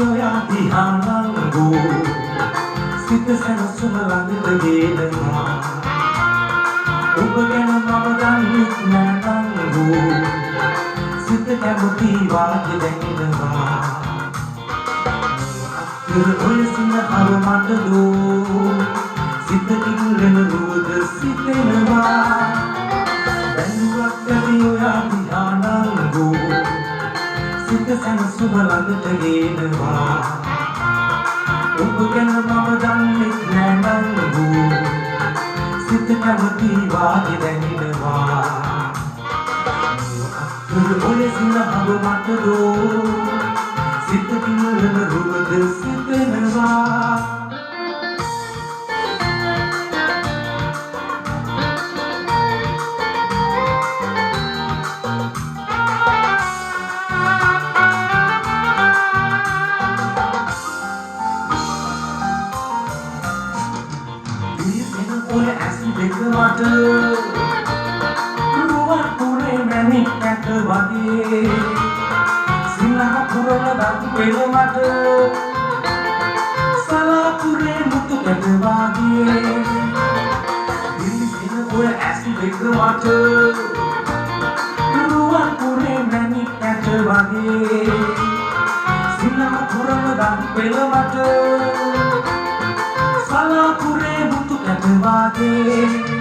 ඔයා දිහා නංගෝ සිත සැනසුම ළඟට ගේනවා ඔබ ගැන මම දන්නෙත් නෑ නංගෝ සිත කැමති වාගේ දැනෙනවා අක්කර ඔය සිනහව මට දෝ සිත කිල්ලෙන රුවද සිතෙනවා බැලුවක් ඇති ඔයා දිහා නංගෝ සිත සැනසුම ළඟට ගේනවා ඔබ ගැන මම දන්නෙත් නෑ නංගෝ සිත කැමති වාගේ දැනෙනවා අක්කර ඔය සිනහව මට දෝ සිත කිල්ලෙන රුවද සිතෙනවා ඔය ඇස් දෙක මට රුවන් පුරේ මැණික් කැට වගේ සිනහ පුරන දත් පෙළ මට සලාකුරේ මුතු කැට වගේ දිලිසෙන ඔය ඇස් දෙක මට රුවන් පුරේ මැණික් කැට වගේ සිනහ පුරන දත් පෙළ මට සලාකුරේ මුතු කැට වගේ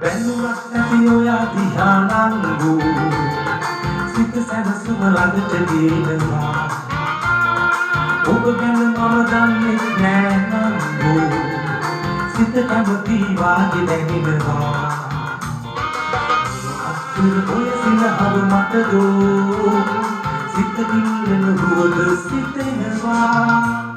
බැලුවක් නැති ඔයා දිහා නංගෝ සිත සැනසුම ළඟට ගේනවා ඔබ ගැන මම දන්නෙත් නෑ නංගෝ සිත කැමති වාගේ දැනෙනවා අක්කර ඔය සිනහව මට දෝ සිත කිල්ලෙන රුවද සිතෙනවා